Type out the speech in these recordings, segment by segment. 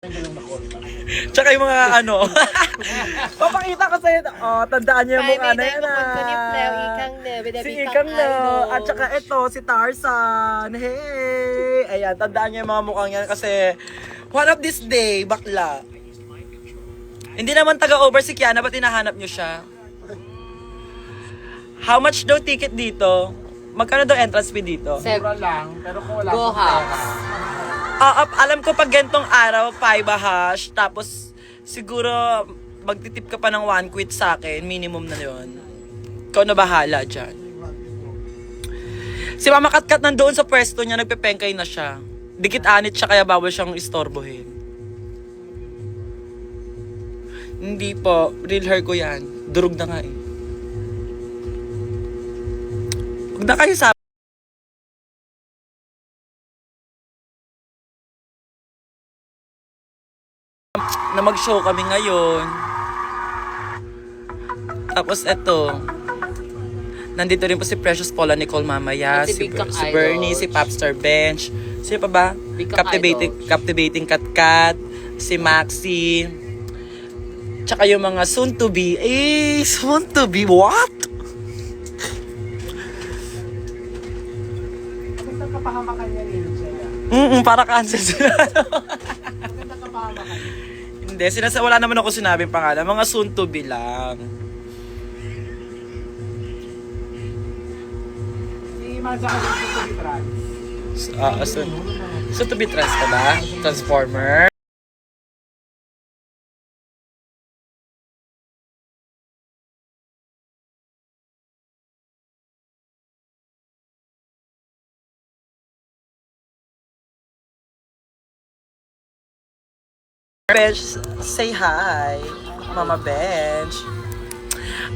Tsaka yung mga ano. Papakita ko sa'yo. Oh, tandaan niyo yung mukha na yan Si Ikang na. At tsaka ito, si Tarzan. Hey! Ayan, tandaan niyo yung mga mukhang yan kasi one of this day, bakla. Hindi naman taga-over si Kiana, ba't hinahanap niyo siya? How much daw ticket dito? Magkano daw entrance fee dito? Mura lang, pero kung wala Go kang house. pera. Alam ko pag gantong araw, 5 hash, tapos siguro magtitip ka pa ng 1 quid sa akin, minimum na yun. Ikaw na bahala dyan. Si Mama Katkat nandoon sa pwesto niya, nagpepengkay na siya. Dikit-anit siya kaya bawal siyang istorbohin. Hindi po, real hair ko yan. Durog na nga eh. Huwag na kayo sabi na mag-show kami ngayon. Tapos eto, nandito rin po si Precious Paula Nicole mamaya, At si si Big Kang Bernie, Idol. si Popstar Bench, sino pa ba? Big Kang Captivating Katkat, si Maxi, tsaka yung mga soon to be, what? Maganda kapahamakan niya rin siya. Para cancel sila. Maganda kapahamakan niya. Hindi, wala naman ako sinabing pangalan, mga soon to be lang. Si Mansa kasi ito si Trans. Soon to be trans ka ba? Transformer? Bench, say hi. Mama Bench.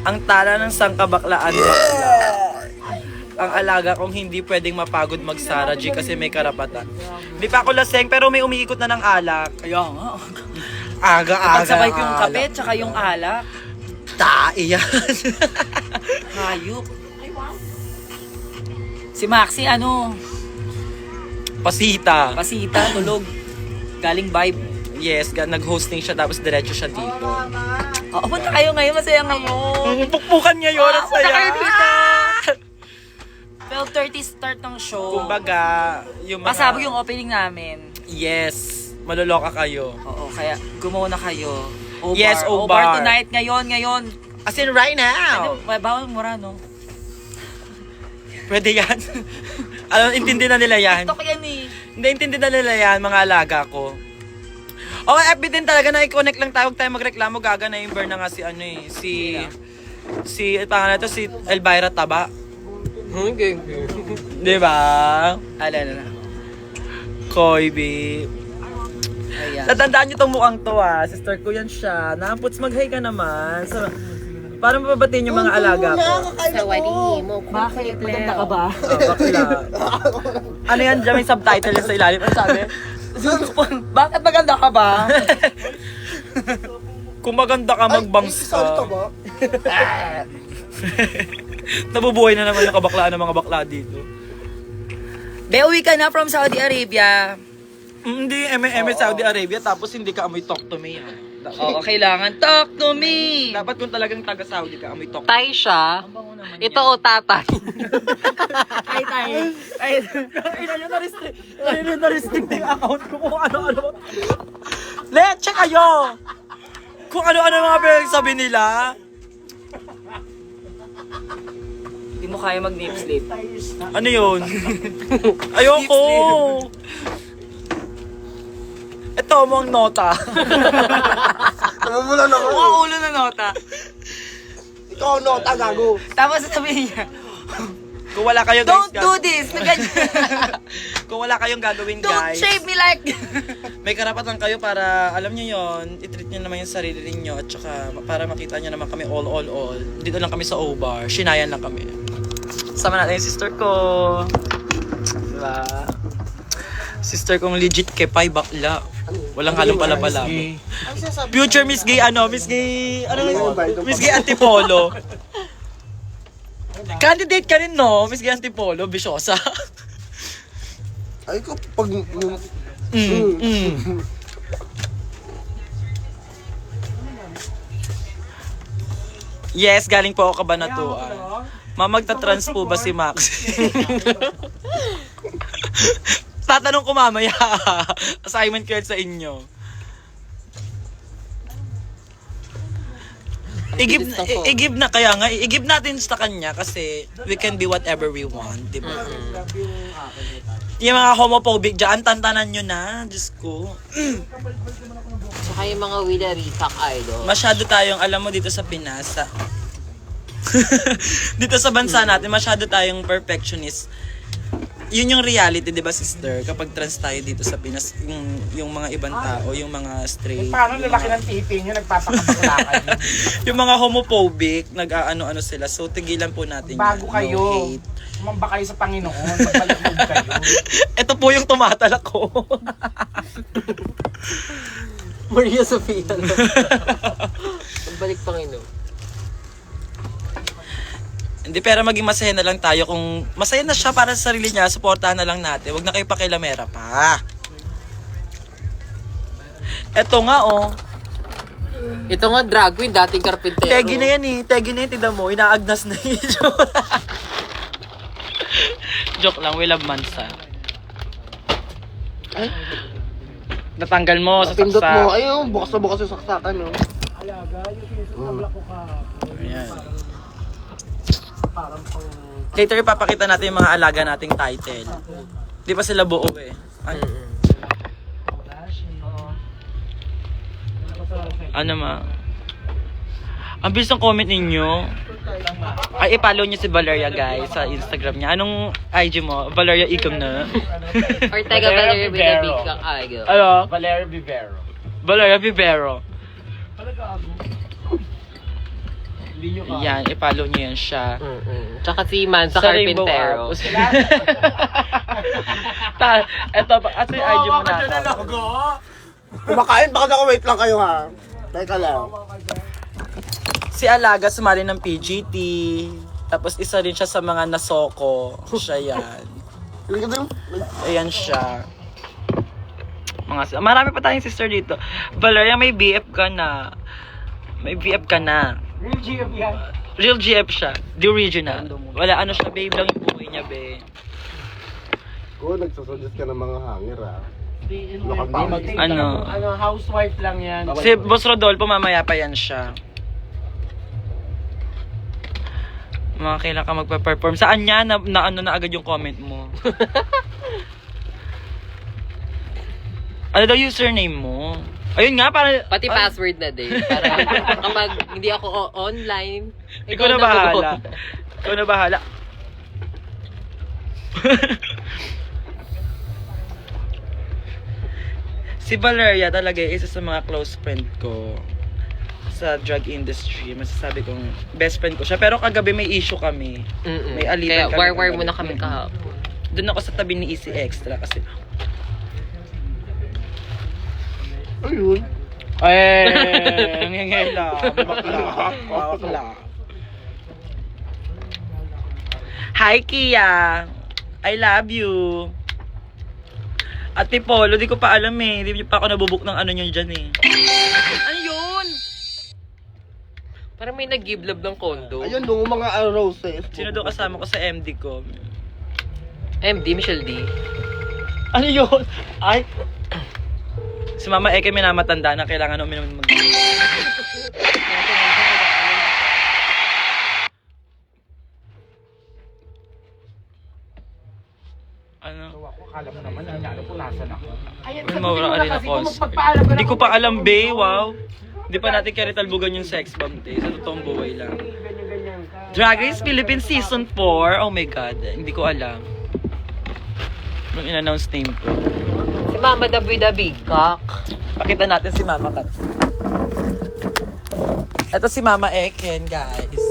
Ang tala ng sangkabaklaan bakla. Ang alaga kong hindi pwedeng mapagod mag-Sara G kasi may karapatan. Hindi pa ako laseng pero may umiikot na ng alak. Kaya nga. Aga-aga. Pagsabay ko yung ang kape, alak. tsaka yung alak. Tae yan. Hayop. Si Maxi, ano, Pasita. pasita, tulog. Galing vibe. Yes, nag-hosting siya tapos diretso siya dito. Oo, punta kayo ngayon. Masaya ngayon. Pukpukan niya yun. Ang Punta saya. kayo dito. 12:30 start ng show. Kumbaga, yung mga... Pasabog yung opening namin. Yes. Maloloka kayo. Oo, kaya gumawa na kayo. O-bar. Yes, O-bar O-bar. tonight, ngayon. As in right now. Bawal mura, no? Pwede yan. Alam, intindi na nila yan. TikTok yan eh. Hindi, intindi na nila yan, mga alaga ko. Oh, FB din talaga na i-connect lang tayo. Huwag tayo magreklamo. Gaga na yung burn na nga si ano eh. Si pangalan to, si Elvira Taba. Okay. Di ba? Alala. Koibi. Ayan. Natandaan niyo tong mukhang to ah. Sister ko yan siya. Naputs mag-hi ka naman. So, para mapabatiin yung mga alaga ko. Bakit? Maganda ka ba? Oh, bakla. Ano yan? Diyan may subtitle sa ilalim. Ano sabi? Bakit maganda ka ba? Kung maganda ka, mag-bangs ka. Nabubuhay na naman yung kabaklaan ng mga bakla dito. Be, uwi ka na from Saudi Arabia. Hindi, eme Saudi Arabia, tapos hindi ka amoy talk to me. Ah. Oo, kailangan talk to me. Dapat kung talagang taga-Saudi ka, amoy talk to me. Tay siya. Ito o tatay. Tay. Ilan yung na-restrict yung account ko kung ano-ano. Leche kayo! Kung ano-ano mga pinagsabi nila. Hindi mo kaya mag-nip slip. Ano yun? Ayoko! Ito mo ang nota. Namumula na Oo, ulo na nota. Ikaw ang nota, gago. Tapos sasabihin niya, Kung wala kayo guys, don't do this. kung wala kayong gagawin Don't guys, shave me like. may karapatan kayo para, alam nyo yon, i-treat nyo naman yung sarili ninyo at saka para makita nyo naman kami all. Dito lang kami sa O-Bar, Shinayan lang kami. Sama natin yung sister ko. Diba? Sister kong legit kepay bakla. Walang halong pala-pala. Future Miss Gay, Miss Gay Antipolo. Candidate ka rin, no? Miss Gay Antipolo, Bisyosa. Ay ko, pag... Yes, galing po ako Kabanatuan. Magta-trans po ba si Max? Tatanong ko mamaya. Assignment card sa inyo. I-give na kaya nga, i-give natin sa kanya kasi we can be whatever we want, di ba? Yung mga homophobic dyan, tantanan nyo na, Diyos ko. Tsaka yung mga Willa Recap idol. Masyado tayong, alam mo, dito sa Pinas, dito sa bansa natin, masyado tayong perfectionist. Yun yung reality, di ba, sister? Kapag trans tayo dito sa Pinas, yung mga ibang tao, yung mga straight. Paano lalaki ng titi nyo, nagpapakapaglakan? Yung mga homophobic, nag-ano-ano sila. So, tigilan po natin Bago yan. kayo. No hate. Sumamba kayo sa Panginoon, magbalagod kayo. Ito po yung tumatalak ko. Maria Sofia. Balik Panginoon. Hindi, pero maging masaya na lang tayo. Kung masaya na siya para sa sarili niya, supportahan na lang natin. Huwag na kayo pakilamera pa. Eto nga, oh. Ito nga drag queen, dating karpintero. Tegi na yan eh. Tegi na yan, tignan mo. Inaagnas na yung itsura. Joke lang, we love Mansa. Natanggal mo sa Pindot saksa. mo, ayun, bukas na bukas yung saksakan, no? Ayan. Later ipapakita natin yung mga alaga nating title. Di pa sila buo eh. Ay. Ano ma? Ang bilis ng comment ninyo. Ay, i-follow nyo si Valeria guys sa Instagram niya. Anong IG mo? Valeria Icom na. Or taga Valeria Willa Recap idol. Ano? Valeria Vivero. Valeria Vivero. Yan, i-follow nyo yan siya. Tsaka si Mansa Sa Rainbow Carpintero. App. Ito, at yung IG mo na. Kumakain, baka na wait lang kayo, ha? Teka lang. Si Alaga sumali ng PGT. Tapos isa rin siya sa mga nasoko. Siya yan. Ayan siya. Marami pa tayong sister dito. Valeria, may BF ka na. May BF ka na. Real GF yan. Real GF siya. The original. Wala ano siya, babe lang yung buhay niya, babe. Kung nagsusuggest ka ng mga hanger, ha? Ano? Ano, housewife lang yan. Si Boss Rodolfo, mamaya pa yan siya. Mga kailan ka magpa-perform. Saan niya? Na ano na agad yung comment mo? Ano daw username mo? Ayun nga, para... Pati password na din. Para kapag hindi ako online, Ikaw na bahala. Ikaw na bahala. Si Valeria talaga isa sa mga close friend ko sa drug industry. Masasabi kong best friend ko siya. Pero kagabi may issue kami. May alitan kaya kami. war muna kami kahapon. Doon ako sa tabi ni Easy Extra kasi... Ayun. Eh, ngengela. Bakla. Hi, Kia. I love you. Ate Polo, di ko pa alam eh. Di pa ako nabubuk ng ano nyo dyan eh. Ano yun? Parang may nag-give-love ng condo. Ayun, yung mga roses. Sino daw kasama ko sa MD ko? MD, Michelle D. Ano yun? Ay! Si Mama Eke minamatanda na kailangan uminom mag... Ano? Akala mo naman, ano punasan ako. Ayan, May mawala ka rin na calls. Hindi ko pa alam, be. Wow. Hindi pa natin kaya talbugan yung sex bomb, te. Sa totoong buhay lang. Drag Race Philippines Season 4. Oh my God. Hindi ko alam. Nung in-announce name ko. Si Mama Daboy the Big Cock. Pakita natin si Mama Kat. Ito si Mama Eken, guys.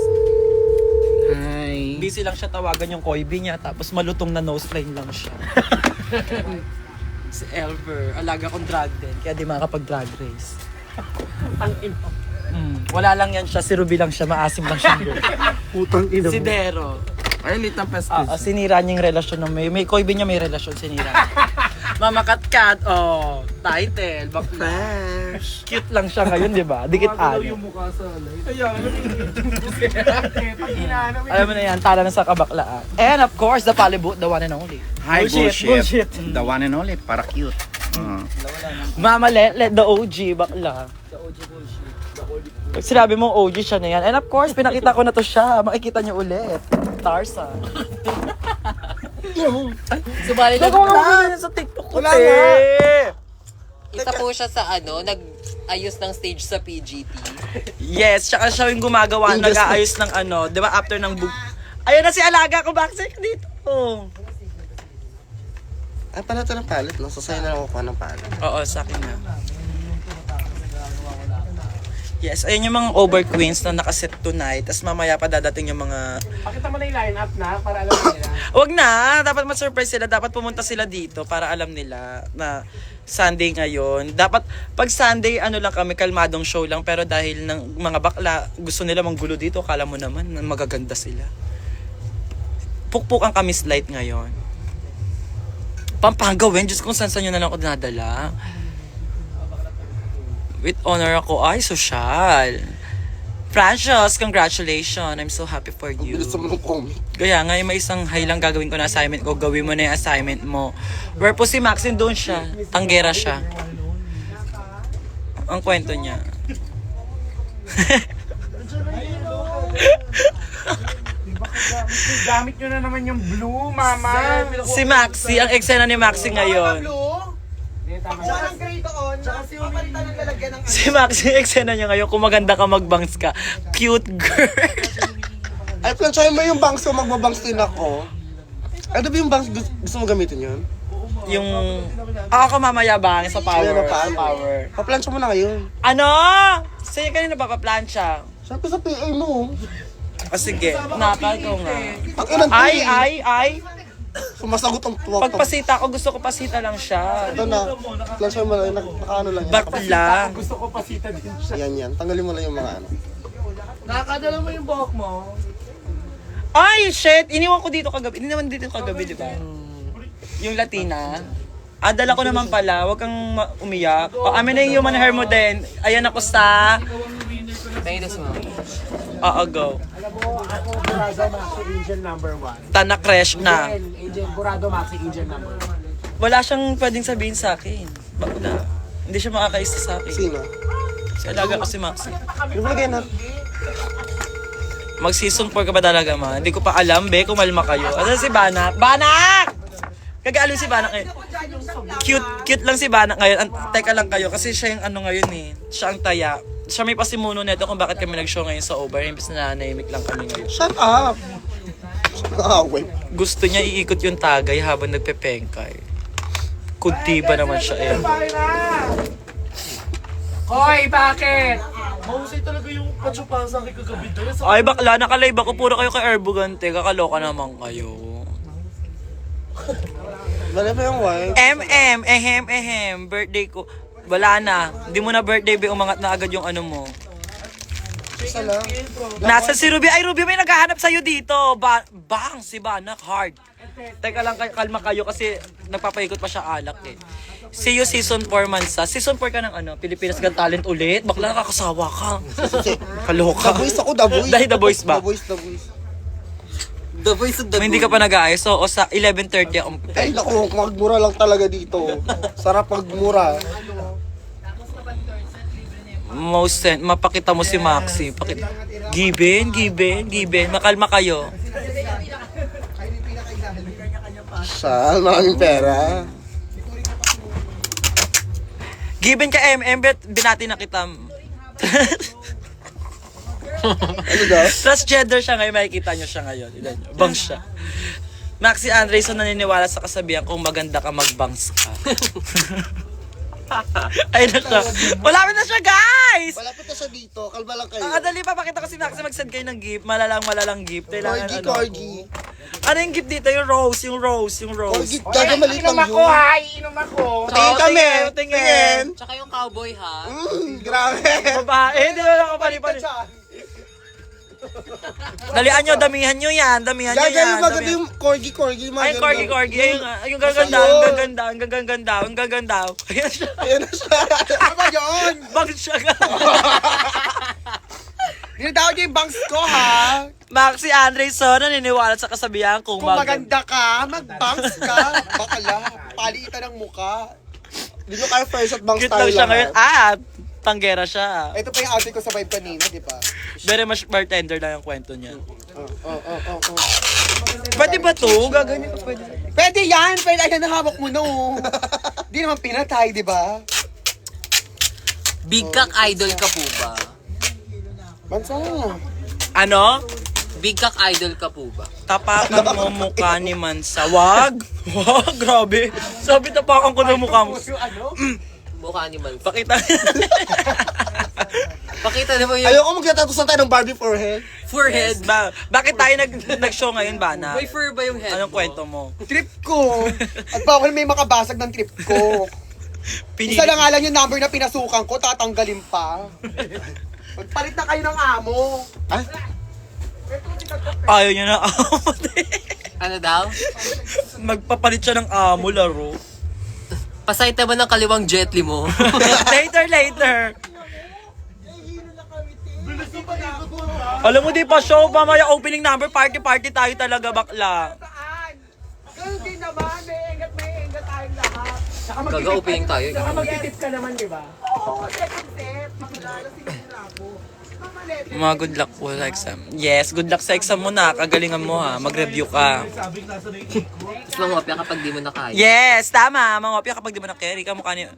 Hi. Busy lang siya tawagan yung koibi niya, tapos malutong na noseline lang siya. Si Elver, alaga kong drag din, kaya di makakapag-drag race. Wala lang yan siya, si Ruby lang siya, maasim lang siya. Putang ina Si mo. Dero. Ay, litang Sinira niya yung relasyon ng may koibi niya may relasyon, sinira. Mama Katkat, oh. Title, bakla. Fresh. Cute lang siya ngayon, di ba? Dikit ano. mukha sa light. Ayan. Alam mo na yan, tala na sa kabaklaan. And of course, the Palibut, the one and only. Hi, Bullshit. The one and only, para cute. Mama, let the OG, bakla. Pag sinabi mong OG siya na yan. And of course, pinakita ko na to siya. Makikita niyo ulit. Tarzan. Subali Bago lang. nga ganyan sa TikTok ko, Wala te. nga. Isa po siya sa nag-ayos ng stage sa PGT. Yes, tsaka siya yung gumagawa, nag-aayos ng ano, di ba, after ng Ayun na si Alaga ko, backside dito. Ay, pala ito ng palette, no? So, sa'yo na lang kukuha ng palette. Oo, sa akin na. Yes, ayun yung mga over queens na nakaset tonight. Tapos mamaya pa dadating yung mga... Pakita mo na yung line-up na para alam nila. Wag na, dapat ma-surprise sila. Dapat pumunta sila dito para alam nila na Sunday ngayon. Dapat, pag Sunday, ano lang kami, kalmadong show lang. Pero dahil ng mga bakla, gusto nila manggulo dito. Kala mo naman, magaganda sila. Pukpukan kami slide ngayon. Pampanga, Wen, Diyos kung saan nyo na lang ako dinadala. With honor ako, ay, social. Francis, congratulations. I'm so happy for you. Bilis naman ng comic. Kaya nga, yung may isang high lang gagawin ko na assignment ko, gawin mo na yung assignment mo. Where po si Maxine, doon siya. Tanggera siya. Ang kwento niya. Gamit nyo na naman yung blue, mama. Si Maxi, ang eksena ni Maxi ngayon. Tsaka ang grade doon, tsaka si papalitan ng lalagyan ng Si Maxi, ang eksena niya ngayon, kung maganda ka magbangs ka. Cute girl. Ay, plansyahin mo yung bangs ko, magbabangs din ako. Ano ba yung bangs gusto mo gamitin yun? Yung... Ako mamaya bang sa power. Ayan, ang Power. Paplansya mo na ngayon. Ano? Sa'yo kanina ba pa-plancha? Siyempre sa PA mo. O sige, nakal ko nga. Ang inang Ay! Sumasagot ang tuwak. Pagpasita ko, gusto ko pasita lang siya. Ito na. Plansyahin mo na yun. Nakaano lang yan. Bakla. gusto ko pasita din siya. Yan. Tanggalin mo lang yung mga ano. Nakakadala mo yung buhok mo. Ay, shit! Iniwan ko dito kagabi. Hindi naman dito kagabi, di ba? Yung Latina. Dala ko naman pala. Huwag kang umiyak. Amin na yung human hair mo din. Ayan ako sa... Mayos mo. Go. Alam mo, ako Burado Maxi Angel number 1. Tanak crush na. Angel, Burado Maxi Angel number 1. Wala siyang pwedeng sabihin sa akin. Bakla. Hindi siya makakaisa sa akin. Sino? Si alaga ko si Maxi. Yung lagay na. Mag-season 4 ka ba talaga, ma? Hindi ko pa alam, be, kumalma kayo. Ano si Banak? Banak! Kagaalin si Banak ngayon. Cute lang si Banak ngayon. Teka lang kayo, kasi siya yung ano ngayon eh. Siya ang taya. Siya may pasimuno nito kung bakit kami nag-show ngayon sa Over. Imbis na nanahimik lang kami ngayon. Shut up! Wait. Gusto niya iikot yung tagay habang nagpepengkay. Kunti ba naman siya eh. Hoy, bakit? Mahusay talaga yung patsupasa kay kagabi doon. Ay bakla, nakalive ako. Puro kayo kay Erbugante. Kakaloka naman kayo. Mali pa yung wife. Ehem. Birthday ko. Wala na. Hindi mo na birthday, be. Umangat na agad yung ano mo. Isa lang. Nasa si Ruby. Ay, Ruby, may naghahanap sa'yo dito. Bang! Si Banak, hard. Teka lang, kalma kayo kasi nagpapaikot pa siya alak eh. See you season 4 Mansa. Season 4 ka ng ano, Pilipinas Got Talent ulit. Bakla nakakasawa ka. Kaloka. The Voice ako, The Voice. Dahil The Voice ba? The Voice. The voice of the Hindi ka pa nag-aayos. So, o sa 11:30 ako. Ay, naku, magmura lang talaga dito. Sarap magmura. Mapakita mo si Maxi. Given. Makalma kayo. Siya, maraming pera. Given ka bet binati na kita. Ano daw? Transgender siya ngayon, makikita nyo siya ngayon. Ilan nyo? Bangs siya. Maxi Andresen naniniwala sa kasabihan kung maganda ka, magbangs ka. Ayun na siya. Malapit na siya, guys! Malapit na siya dito. Kalma lang kayo. Dali pa, pakita ko si Maxi mag-send kayo ng gift. Malalang gift. Kailangan Corgi. Ano yung gift dito? Yung rose. Corgi, gagamalit lang Inom ako, yun. ha? Inom ako. Tingin kami. tingin. Tsaka yung cowboy ha. Grabe. Babae, di ba ako pali-pali. Dalian nyo, damihan nyo yan. Damihan nyo yan. Gagawin maganda damihan- yung corgi, Ay, maganda. corgi. Yung gaganda, Ayun. ang gaganda. Ayan siya. Ayan na siya. Ano ba yun? Bakit siya ka? Dinatawag niyo yung bangs ko, ha? Bakit si Andre So naniniwala sa kasabihan kung Kung maganda ka, mag-bangs ka. Bakala, palitan ng muka. Hindi nyo kaya first shot bang Cute style lang siya ngayon. lahat. Tanggera siya. Ito pa yung outfit ko sa vibe kanina, di ba? Very much bartender lang yung kwento niya. Oh. Pwede ba to? Gaganyan ka pwede. Pwede yan! Pwede, ayan, hawak mo na, oh. Di naman pinatay, di ba? Big Cock idol ka po ba? Bansa. Ano? Big Cock idol ka po ba? Tapakan mo mukha ni Mansa. Wag! Wag, grabe. Sabi tapakan ko ng mukha mo. Mukha ni Mansa. Pakita. Pakita mo yung Ayoko magtatatos tayo ng Barbie forehead. forehead. Bakit tayo nag-show ngayon, Bana? May fur ba yung head Anong mo? kwento mo? Trip ko. At bawal may makabasag ng trip ko. Isa lang nga lang yung number na pinasukan ko, tatanggalin pa. Magpalit na kayo ng amo. Ayaw niya na amo. Ano daw? Magpapalit siya ng amo, laro. Pasay naman ng kaliwang jetli mo. Later. Alam mo, di pa show, mamaya opening number, party tayo talaga, bakla. Ganun din naman, may ingat tayong lahat. Gaga-opening tayo. Magtitip ka naman, di ba? Mga good luck po sa exam. Yes, good luck sa exam mo na. Kagalingan mo ha. Mag-review ka. Tapos mangopya kapag di mo na kaya. Yes, tama. Mga opya kapag di mo na-carry ka, mukha niyo.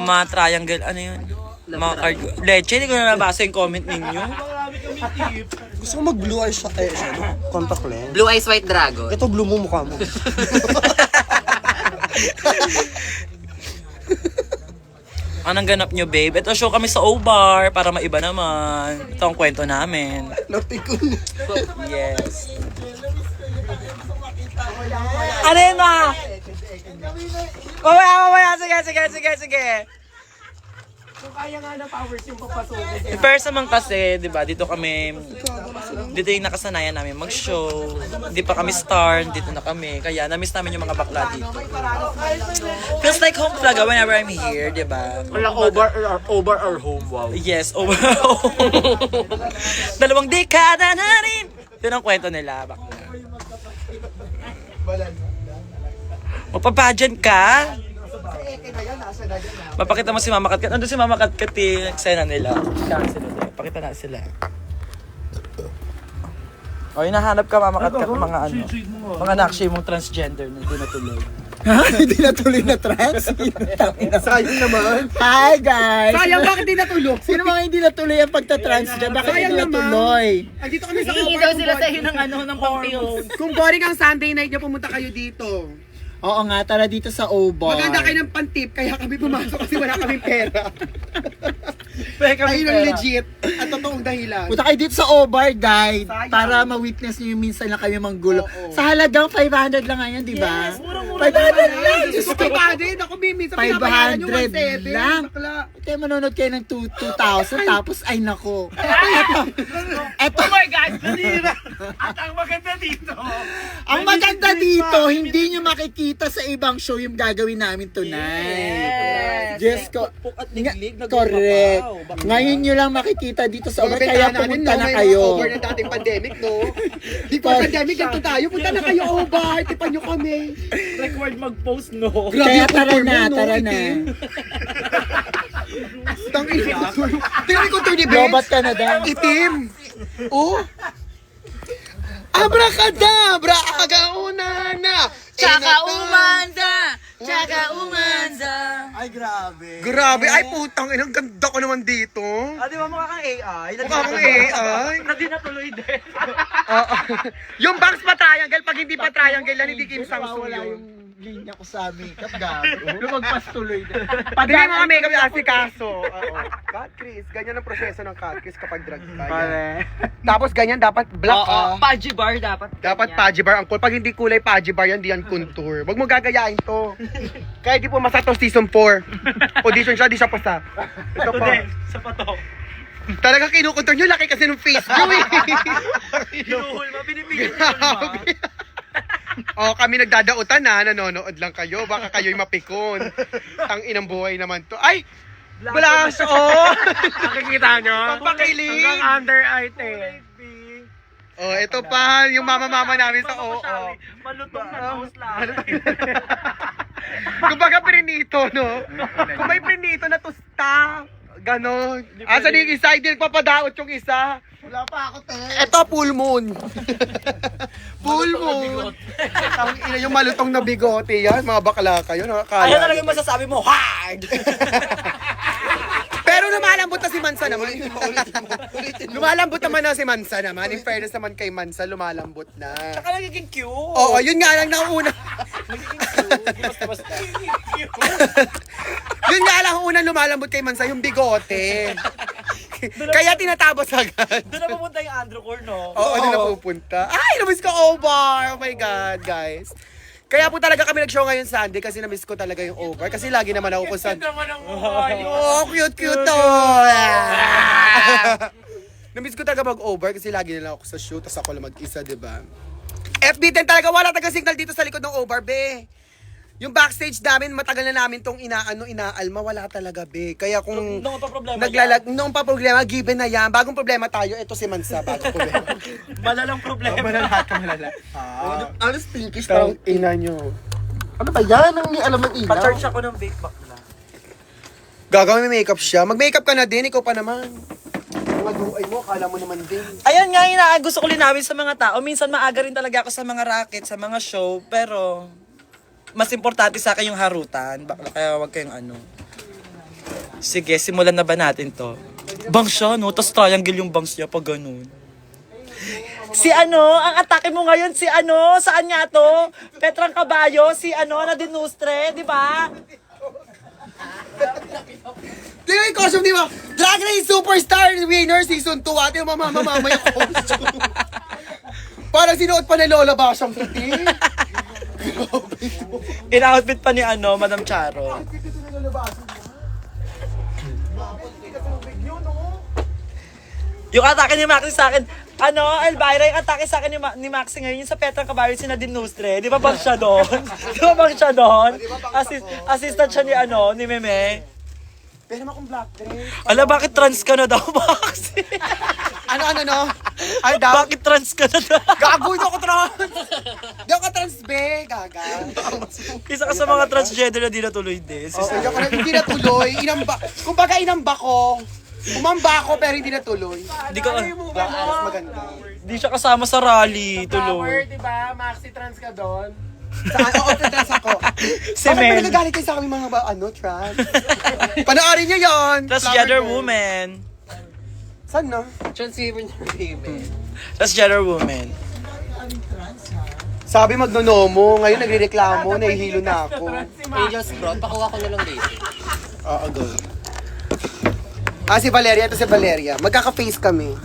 Mga triangle, ano yun? Mga card. Leche, hindi ko na nabasa yung comment ninyo. Gusto ko mag-blue eyes siya. Contact lens. Blue Eyes White Dragon. Ito blue mo mukha mo. Anong ganap nyo, babe? Ito, show kami sa O-Bar para maiba naman. Ito ang kwento namin. Napikon. Yes. Ano yun, ma? Mamaya. Sige. Kung kaya nga ng powers yung papasukin. First naman kasi, di ba, dito yung nakasanayan namin mag-show. Hindi pa kami star, dito na kami. Kaya na-miss namin yung mga bakla dito. Feels like home talaga whenever I'm here, di ba? Over our home, wow. Yes, over home. 2 dekada na rin. Yun ang kwento nila, bakla. Magpapageant ka? Mapakita mo si Mama Katkat. Ando si Mama Katkat yung eksena nila. Pakita na sila. O, hinahanap ka Mama Katkat mga ano. Mga nakshi mong transgender na hindi natuloy. Ha? Hindi natuloy na trans? Sayang naman. Hi guys! Sayang, bakit di natulog? Sino mga hindi natuloy ang pagta-trans dyan? Bakit Sayang hindi naman. natuloy? Andito kami sa Hihingi daw sila sa iyo ng ano, ng pampiyon. Kung boring ang Sunday night niyo, pumunta kayo dito. Oo nga, tara dito sa O-Bar. Maganda kayo ng pantip, kaya kami pumasok kasi wala kaming pera. Ayun ang legit at totoong dahilan. Punta kayo dito sa O-Bar, guys. Sayang. Para ma-witness nyo yung minsan lang kami manggulo. Oo. Sa halagang 500 lang ngayon, di ba? Yes, murang-mura 500 lang! Diyos ko pa din, ako minsan pinabayaran nyo 500 1,700. lang. Bakla. Kaya manonood kayo ng 2,000 tapos ay nako. Eto. Oh my God! At ang maganda dito, Ang maganda dito, hindi nyo makikita sa ibang show yung gagawin namin tonight. Yes, correct. Ngayon nyo lang makikita dito sa O-Bar, kaya pumunta na kayo. Over ng dating pandemic, no? Before pandemic, ganito tayo. Punta na kayo, over. Tipan nyo kami. Required mag-post, no? Kaya yung tara contour na, mo, no? tara na. Itim. Tangin. Tingnan ko to ni Ben. Lobat ka na daw. Itim. Oh. Abracadabra, agauna na. Tsaka umanza! Ay, grabe. Grabe, ay putang ina, ang ganda ko naman dito. Di ba mukha kang AI? Mukha akong AI. Na di natuloy din. Yung bangs pa triangle, pag hindi pa triangle yan, hindi Kim Samsung Wala yun. yung linya ko sa makeup, gabi. Lumagpas tuloy din. Padali mga makeup yung asikaso. Cut Chris, ganyan ang proseso ng cut Chris kapag drag ka. Yan. Tapos ganyan, dapat black ka. Paji bar dapat. Dapat paji bar ang kulay. Pag hindi kulay paji bar yan, di yan contour. Huwag mo gagayain to. Kaya di po masa to season 4. Audition siya, di siya pasa. Ito pa. Sa pato. Talaga kinukontor nyo, laki kasi ng face nyo eh. Hinuhulma, pinipigil hulma. O, kami nagdadautan na, nanonood lang kayo. Baka kayo'y mapikon. Ang inang buhay naman to. Ay! Blush! Oh! Nakikita nyo? Pampakilig! Hanggang under item. Oh, ito pa, yung mama-mama namin sa oo. Malutong na nose lang. Kumbaga prinito, no? Kung may prinito na tusta, ganon. Asa yung isa, hindi nagpapadaot yung isa. Wala pa ako, te. Ito, full moon. Full moon. Ang ina yung malutong na bigote yan, mga bakla kayo, nakakala. Ano talaga yung masasabi mo? Hard! Pero lumalambot na si Mansa naman. Lumalambot naman na si Mansa naman. In fairness naman kay Mansa, lumalambot na. Saka nagiging cute. Oo, yun nga lang nauna. Basta. Yun nga lang unang lumalambot kay Mansa, yung bigote. Kaya tinatabos agad. Doon na pumunta yung Andrew Core, no? Oo, doon na pupunta. Ay, namiss ko Obar! Oh my God, guys. Kaya po talaga kami nag-show ngayon Sunday kasi namiss ko talaga yung Obar. Kasi lagi naman ako kung saan. Oh, cute to! Namiss ko talaga mag-Obar kasi lagi nila ako sa shoot. Tapos ako lang mag-isa, diba? FB10 talaga, wala talaga signal dito sa likod ng Obar, be. Yung backstage namin, matagal na namin tong inaalma, wala talaga, be. Kaya kung Noong pa problema noong pa problema, given na yan. Bagong problema tayo, ito si Mansa, bagong problema. Malalang problema. Malalahat ka malala. Alas pinkish Tang parang, ina nyo. ano ba yan? Ang alam ng ilaw. Pa-charge ako ng vape back na. Gagawin may makeup siya. Mag-makeup ka na din, ikaw pa naman. Mga duay mo, kala mo naman din. Ayan nga, gusto ko linawin sa mga tao. Minsan maaga rin talaga ako sa mga racket, sa mga show, pero mas importante sa akin yung harutan. Kaya wag kayong ano. Sige, simulan na ba natin to? Bangs siya, no? Tapos triangle yung bangs niya pag ganun. Si ano, ang atake mo ngayon, si ano, saan nga to? Petrang Caballo, si ano, na dinustre, di ba? Di ba yung costume, di ba? Drag Race Superstar Winner Season 2, ate yung mamamamama yung costume. Parang sinuot pa ni Lola Basyang puti. In-outfit pa ni ano, Madam Charo. Yung atake ni Maxi sa akin, ano, Elvira, yung atake sa akin ni Maxi ngayon, yung sa Petrang Caballo, si Nadine Nustre, di ba bang siya doon? Di ba bang siya doon? Assistant siya ni ano, ni Meme. Pero akong black dress. Ala, bakit trans ka na daw, Maxi? Ano, no? Ay, daw. Bakit trans ka na daw? Gago, di ako trans. Di ako trans, be. Gaga. Isa ka sa mga transgender na di natuloy din. Oh, hindi natuloy. Kumbaga inamba ko. Umamba ako pero hindi natuloy. Di ka, Mas maganda. di siya kasama sa rally, tuloy. di ba? Maxi trans ka doon. Saan? Oo, trans ako. Si Bakit Mel, nagagalit kayo sa kami mga trans? Panoorin nyo yun. transgender Flower Girl. woman. Saan na? Transgender women. Transgender woman. Sabi magnonomo, ngayon nagrereklamo, nahihilo na ako. Angel Sprout, pakuha ko na lang dito. Oo, go. Si Valeria, ito si Valeria. Magkaka-face kami.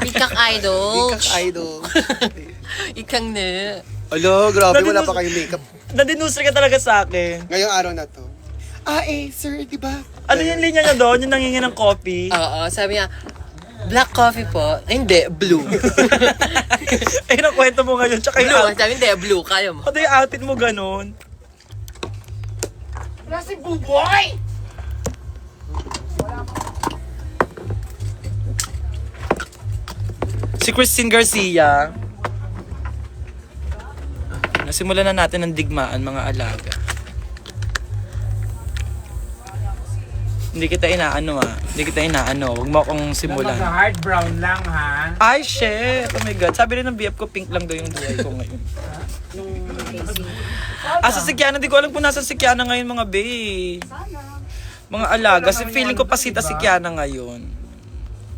Ikak idol. Ikak idol. Ikang na. Alo, grabe, wala pa kayong makeup. Nadinustre ka talaga sa akin. Ngayong araw na to. Sir, di ba? Ano yung linya niya doon? Yung nangingi ng coffee? Oo, sabi niya, black coffee po. Ay, hindi, blue. Ay, nakwento mo ngayon. Tsaka yung Blue, outfit. sabi hindi, blue, kaya mo. Ano yung outfit mo ganun? Wala si Buboy! Si Christine Garcia. Nasimulan na natin ang digmaan, mga alaga. Hindi kita inaano Hindi kita inaano. Huwag mo akong simulan. Hard brown lang, ha? Ay, shit! Oh my God. Sabi rin ng BF ko, pink lang daw yung buhay ko ngayon. Sa si Kiana, di ko alam kung nasa si Kiana ngayon, mga bae. Mga alaga. Kasi feeling ko pasita si Kiana ngayon.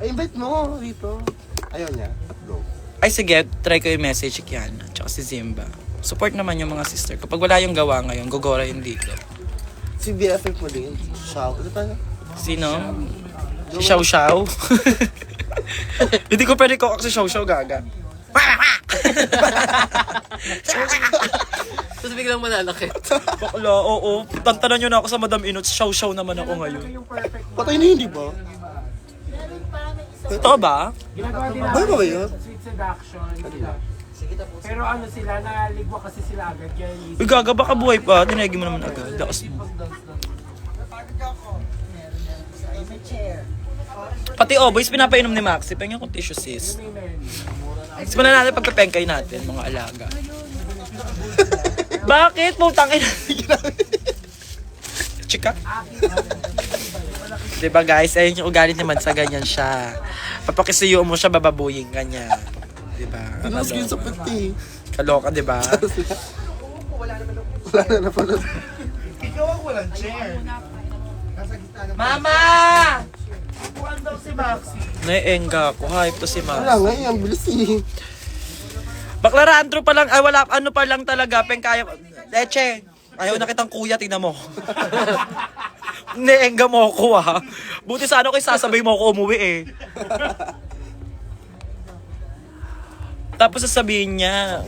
Ay, invite mo rito. Ayaw niya. Go. Ay, sige. Try ko yung message si Kiana. Tsaka si Zimba. Support naman yung mga sister ko. Pag wala yung gawa ngayon, gogora yung dito. Si BFF mo din. Shout. Ano tayo? Sino? Si Xiao Xiao? Hindi ko pwede kokak si Xiao Xiao, gaga. Tapos biglang malalaki. Bakla, oo. Tantanan nyo na ako sa Madam Inot. Xiao Xiao naman ako ngayon. Patay na yun, di ba? Totoo ba? Ginagawa din Ba ba yun? sweet seduction. Pero ano sila, naligwa kasi sila agad. Kaya Uy, gaga, baka buhay pa. Tinegi mo naman agad. Lakas mo. Pati boys, pinapainom ni Maxi. Pengen kong tissue, sis. Simulan natin pagpapengkay natin, mga alaga. Bakit? Putang ina. Chika? Diba guys, ayun yung ugali naman sa ganyan siya. Papakisuyo mo siya, bababuyin ka niya. Diba? Pinost ko yun sa pati. Kaloka, diba? Wala na pala. Mama! Naiengga ako. Hype to si Wala Mama. nga yan, bilis eh. Bakla Randro pa lang, ay wala, ano pa lang talaga, pengkaya. Leche, ayaw na kitang kuya, tingnan mo. Naiengga mo ako ha. Buti sana ko sasabay mo ako umuwi eh. Tapos sasabihin niya,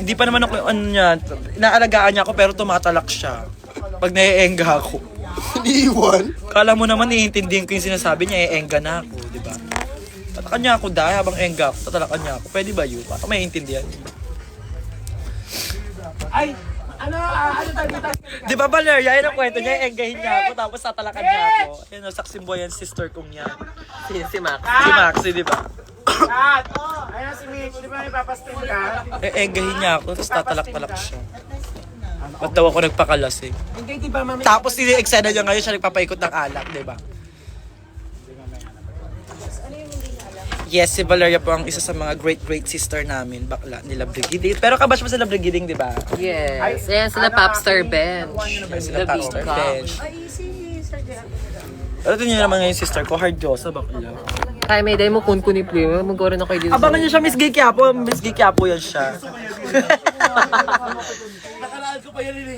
hindi pa naman ako, ano niya, inaalagaan niya ako pero tumatalak siya. Pag naiengga ako. Iniiwan. Kala mo naman iintindihin ko yung sinasabi niya, engga na ako, di ba? Tatakan niya ako dahil habang engga ako, tatalakan niya ako. Pwede ba yun? Baka may intindihan. ay, ano tayo? Di ba Valeria, yun ang kwento niya, enggahin niya ako, tapos tatalakan niya ako. Yun, saksimbo yan, sister kong yan. Si Max. Si Maxi, di ba? Kat! Ayan si Mitch, di ba may papastin ka? Enggahin niya ako, tapos tatalak-talak siya. Ba't daw ako nagpakalas eh? Hindi, di ba mami? Tapos eksena niya ngayon, siya nagpapaikot ng alak, di ba? Yes, si Valeria po ang isa sa mga great sister namin, bakla nila Brigiding. Pero kabash mo sila Brigiding, di ba? Yes. Ayan sila Popstar Bench. Sila The Pastor Big Bench. Pero ito niyo naman ngayon sister ko, hard Diyosa, bakla. Kaya may day mo kun ni Play. Mag-goro na kayo dito. Abangan niyo siya, Miss Gay Quiapo. Miss Gay Quiapo yan siya.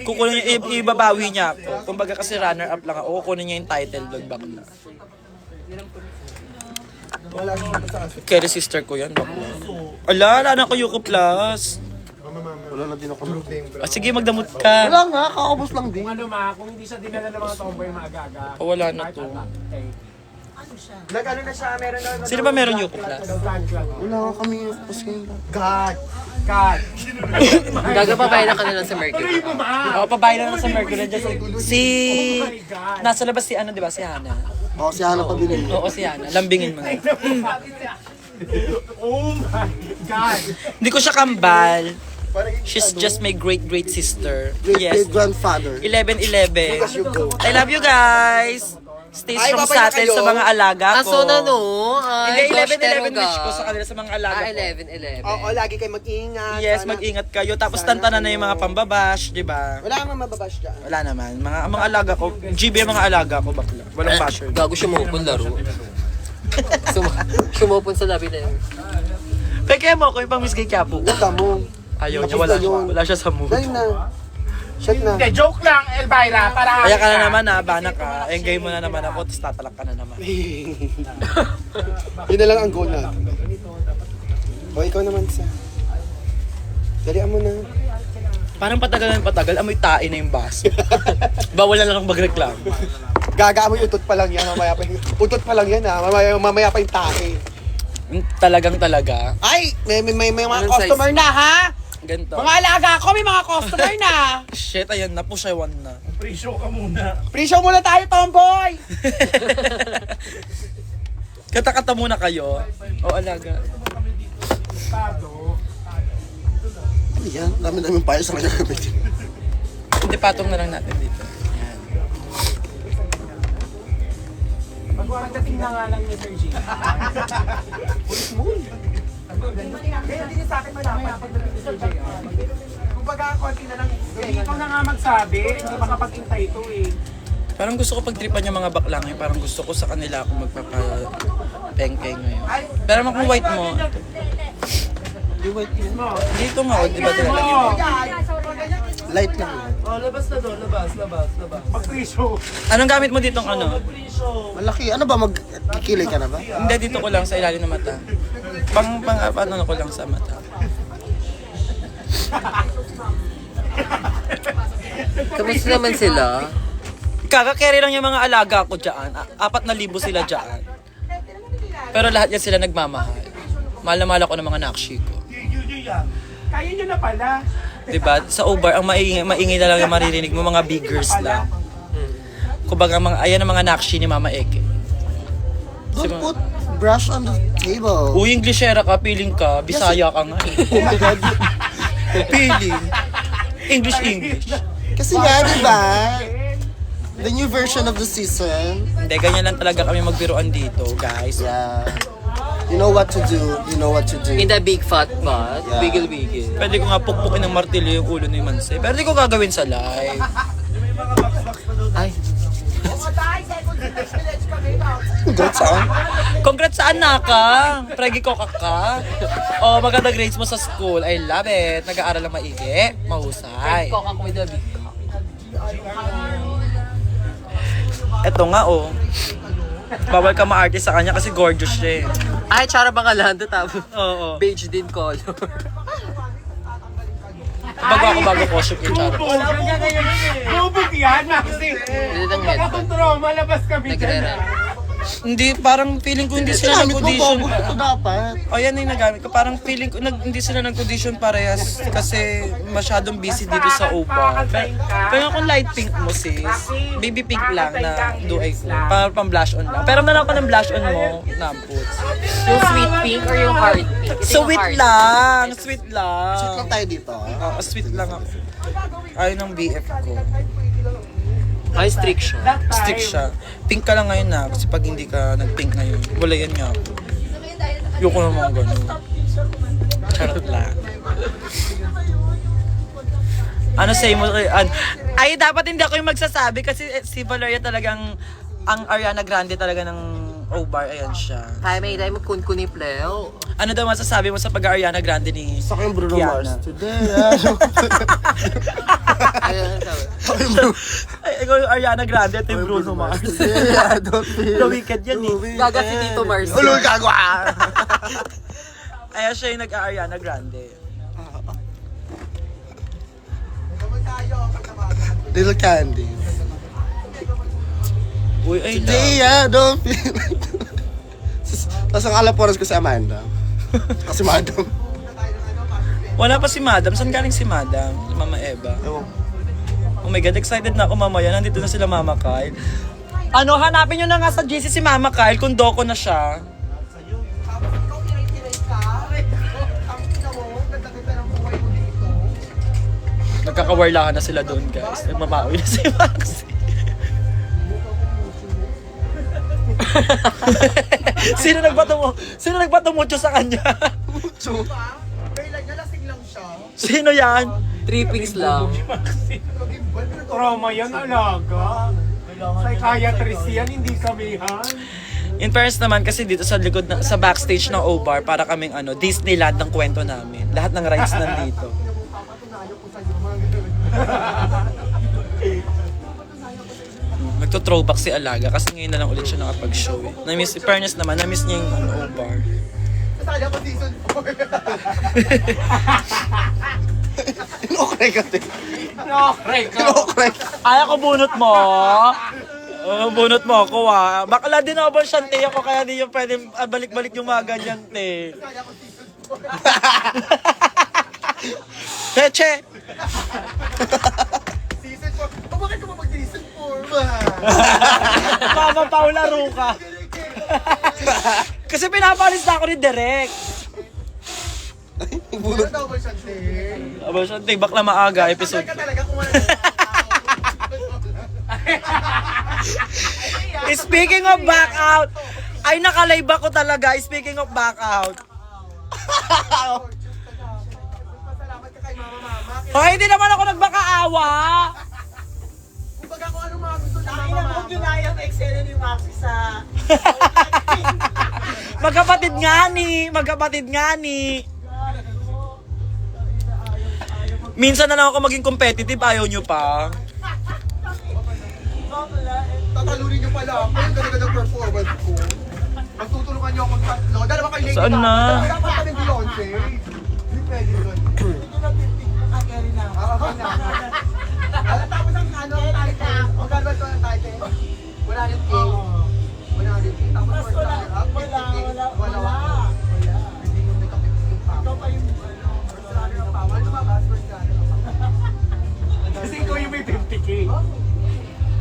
Kukunin niya, ibabawi niya ako. Kumbaga kasi runner-up lang ako, kukunin niya yung title doon, bakla. Kaya sister ko yan, bakla. Ala, na ko Yuko Plus. Wala na din ako. Ah, sige, magdamot ka. Wala nga, kakabos lang din. Kung ano ma, kung hindi siya dinala ng mga tomboy maaga-aga. Oh, wala na to. Okay. Nag-ano na siya, meron na. Sino ba meron Yuko Plus? Wala nga kami. Tapos ngayon lang. God! Kat! Gagababayan na kanila sa Mercury. Oo, pabahay na lang sa Mercury dyan. Si... Nasa labas si ano, di ba? Si Hana. Oo, si Hana pa din eh. Oo, si Hana. Lambingin mo na. Oh my God! Hindi ko siya kambal. She's just my great sister. Yes. Great-grandfather. 11-11. I love you guys. Stay Ay, strong babay sa na atin kayo. sa mga alaga ko. Aso na no? Ay, Hindi, gosh, 11-11 teroga. wish ko sa kanila sa mga alaga ko. 11-11. Oo, lagi kayo mag-ingat. Yes, Sana- mag-ingat kayo. Tapos sana tantanan na kayo- yung mga pambabash, di ba? Wala kang mababash dyan. Wala naman. Mga alaga ko. GB ang mga alaga ko, bakla. Walang basher. Gago sumupon laro. Sumupon sa labi na yun. Peke mo ko yung pang Miss Gay Quiapo. Huwag mo. Ayaw niya, wala siya. Wala siya sa mood. Dahil na. Shut na. Hindi, joke lang, Elvira, para Kaya ka na naman ha, bana ka. Engay mo na naman ako, tapos tatalak ka na naman. Yun na lang ang goal natin. O, ikaw naman sa. Dalian mo na. Parang patagal, amoy tae na yung baso. Bawal na lang magreklamo. Gagaamoy utot pa lang yan, mamaya pa yung... Utot pa lang yan ha, mamaya pa yung tae. Talaga. Ay! May mga Anong customer na ha! Ganito. Mga alaga ko, may mga customer na! Shit, ayan na po siya, one na. pre-show ka muna. Pre-show muna tayo, tomboy! Kata-kata muna kayo. O alaga. Ano yan? Dami namin payo sa kanya gamitin. Hindi, patong na lang natin dito. Yan. Pagdating na nga lang ni Sir G. Hindi sa akin malapit pagdating ni Sir G. Kung baga, konti na lang. Hindi ikaw na nga magsabi, hindi makapag-intay ito eh. Parang gusto ko pagtripan yung mga baklang eh. Parang gusto ko sa kanila ako magpapa-pengkeng ngayon. Pero kung white mo, dito nga, o, di ba talaga? Light lang. Mag-pre-show. Anong gamit mo ditong ano? Malaki. Ano ba? Magkikilay ka na ba? Hindi, dito ko lang sa ilalim ng mata. Ano ko lang sa mata. Kamusta naman sila? Kaka-carry lang yung mga alaga ko dyan. 4,000 sila dyan. Pero lahat yan sila nagmamahal. Mahal na mahal ako ng mga nakshi ko. Kaya nyo na pala. Diba? Sa OBAR, ang maingay na lang yung maririnig mo, mga big girls lang. Kumbaga, ayan ang mga nakshi ni Mama Eke. Don't put brush on the table. Uy, Englishera ka, feeling ka, Bisaya ka nga. Oh my God. Feeling. English. Kasi nga, di ba? The new version of the season. Hindi, ganyan lang talaga kami magbiruan dito, guys. Yeah. You know what to do. You know what to do. In the big fat pot, Yeah. bigil-bigil. Pwede ko nga pukpukin ng martilyo yung ulo ni Manse. Pero di ko gagawin sa live. Ay, Congrats saan? Congrats sa anak ka! Pregi ko ka. Oh, maganda grades mo sa school. I love it. Nag-aaral lang maigi. Mahusay. cock up with the big cock. Eto nga, oh. Bawal ka ma-artist sa kanya kasi gorgeous siya eh. Ay, tsara bangalan to tapos. Oo. Beige din color. Bago ko shoot yung charo. Bubog yan, Maxi. Hindi ng headband. Control, malabas kami dyan. Nagre-rap. Hindi, parang feeling ko hindi sila Sinamit mo, nag-audition. bobo. Ito dapat. O yan yung nagamit ko. Parang feeling ko hindi sila nag-audition parehas kasi masyadong busy dito sa OPA. Pero kung light pink mo sis, baby pink lang na duay ko. Para pang blush on lang. Pero nalang ko ng blush on mo, namputs. Yung sweet pink or yung hard pink? Ito yung Sweet hard. lang! Sweet lang! Sit lang tayo dito. Oo, sweet lang ako. Ayaw ng BF ko. Ay, strict siya. Stick siya. Pink ka lang ngayon na kasi pag hindi ka nag-pink ngayon, wala yan nga ako. Ayoko naman gano'n. Charot lang. Ano say mo? Ay, dapat hindi ako yung magsasabi kasi si Valeria talagang, ang Ariana Grande talaga ng O-Bar, ayan siya. Kaya may day mo kun-kuni pleo. Ano daw masasabi mo sa pag-Ariana Grande ni Sa akin Bruno Kiana? Mars. Today, Ayun, sabi. Ay, ikaw yung Ariana Grande at yung Bruno Mars. Today, I don't feel. The Wicked yan eh. Gaga si Tito Mars. Ulul kagwa! Ayan siya yung nag-Ariana Grande. Little Candy. Uy, ay love. Today, I don't feel. Tapos ang alaporas ko si Amanda. Kasi madam. Wala pa si Madam. Saan galing si Madam? Si Mama Eva. Ewan. Oh my God, excited na ako mamaya. Nandito na sila Mama Kyle. Ano, hanapin nyo na nga sa GC si Mama Kyle kung doko na siya. Nagkakawarlahan na sila doon, guys. Nagmamawi na si Maxi. Sino nagbato mo sa kanya? Sino yan? Trippings lang. Trauma yan, alaga. Psychiatrist yan, hindi kamihan. In fairness naman kasi dito sa likod sa backstage ng O-Bar para kaming Disneyland ng kwento namin. Lahat ng rides nandito. Nagto-throwback si Alaga kasi ngayon na lang ulit siya nakapag-show eh. Na-miss, in fairness naman, na-miss niya yung O-Bar. Inokray ka, te. Okay, Inokray. Ay, ako bunot mo. Bunot mo ako Bakla din ako Shanti ako kaya di yung pwede balik-balik yung mga ganyan te. Peche! Season 4. Bakit ka ba mag-season 4? Mama Paula Ruka. Kasi pinapalis na ako ni Derek. Bunot. Aba Shanti, bakla maaga episode. Talaga kung wala Speaking of back out, ay nakalive ako talaga. Speaking of back out. Salamat ka kay mama. Hoy, hindi naman ako nagbaka-awa. Kumbaga kung ano mga gusto na mama. ginayang eksena ni Maxi sa... Magkapatid nga ni. Minsan na lang ako maging competitive, ayaw nyo pa. Tatalunin niyo pala ako. Yung ganda-ganda performance ko. Magtutulungan niyo akong tatlo. Dalawa kayo lady. Saan na? Dapat kami Beyonce. Hindi pwede doon. Okay na. Tapos ang title. O gano'n ito ang title? 100K. 100K. Tapos first runner up. 50K.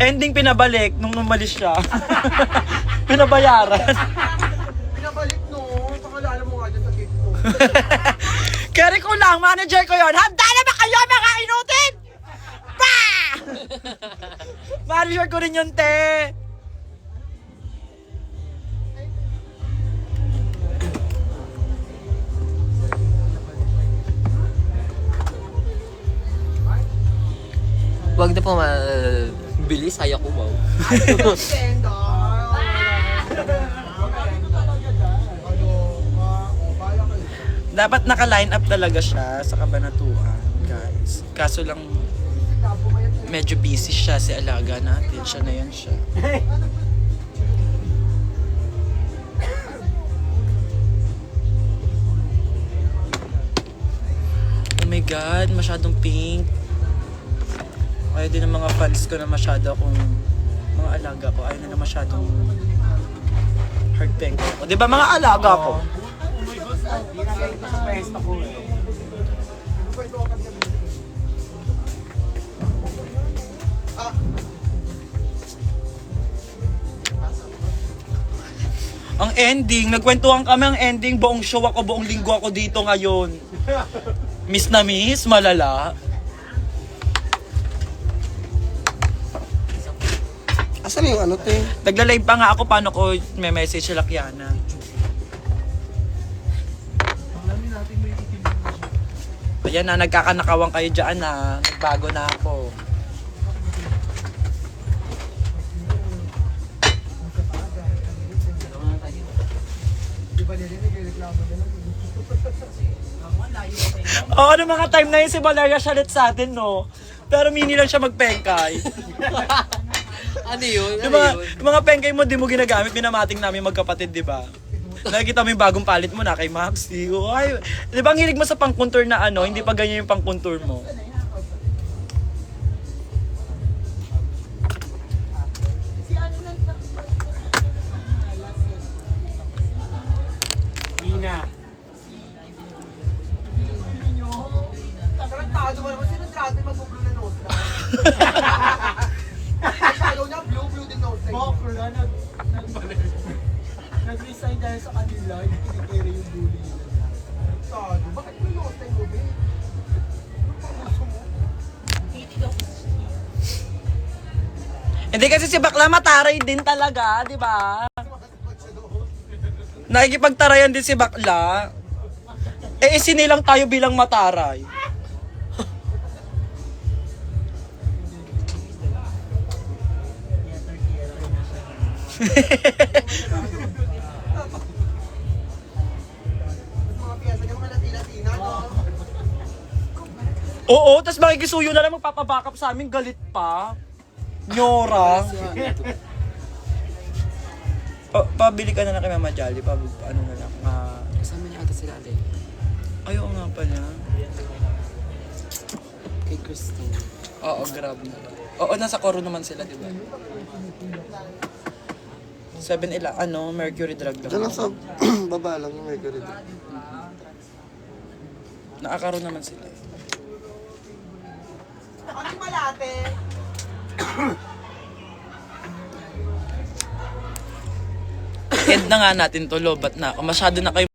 Ending pinabalik nung umalis siya. Pinabayaran. Pinabalik no, pangalala mo nga dyan sa gate ko. Keri ko lang, manager ko yon. Handa na ba kayo mga inutin? Pa! Manager ko rin yun, te. Wag na po bilis, saya ko wow. Dapat naka-line up talaga siya sa Kabanatuan, guys. Kaso lang, medyo busy siya si alaga natin. Siya na yan siya. Oh my God, masyadong pink. Ayaw din ng mga fans ko na masyado akong mga alaga ko. Ayaw na masyadong heart pink ako. Di ba mga alaga ko? Dinagay ko sa pwesto ko eh. Ang ending, nagkwentuhan kami ang ending, buong show ako, buong linggo ako dito ngayon. Miss na miss, malala. Asan yung ano, te? Nagla-live pa nga ako paano ko may message si Lakiana. Ayan na, nagkakanakawang kayo dyan na. Nagbago na ako. Oo, ano mga time na yun si Valeria Chalet sa atin, no? Pero mini lang siya magpengkay. Ano yun? Yung mga pengkay mo, di mo ginagamit, minamating namin magkapatid, di ba? Nakikita mo yung bagong palit mo na kay Maxi. Ay, di ba ang hilig mo sa pang-contour na ano, hindi pa ganyan yung pang-contour mo? Ina. Tarantado mo naman, sino trate mag-blue na nose na? Shadow niya, blue din nose na. Bakla, nag-resign dahil sa kanila, yung kinikere yung bully nila. Tarantado, bakit blue nose na yung babe? Hindi kasi si Bakla mataray din talaga, di ba? Nakikipagtarayan din si Bakla. Eh, isinilang tayo bilang mataray. Mga piyesa niya, mga Latina-Tina, no? Oo, tas makikisuyo na lang magpapabackup sa amin, galit pa. Nyora. Pabili ka na lang kay Mama Jolly, ano na lang. Kasama niya ata sila alay. Ayaw nga pala. Kay Christine. Oo, grab na lang. Oo, nasa Coro naman sila, di ba? 7-Eleven, Mercury Drug lang. Diyan lang sa baba lang yung Mercury. Nakakaroon naman sila. Kaming malate. End na nga natin to, lobat na ako. Masyado na kayo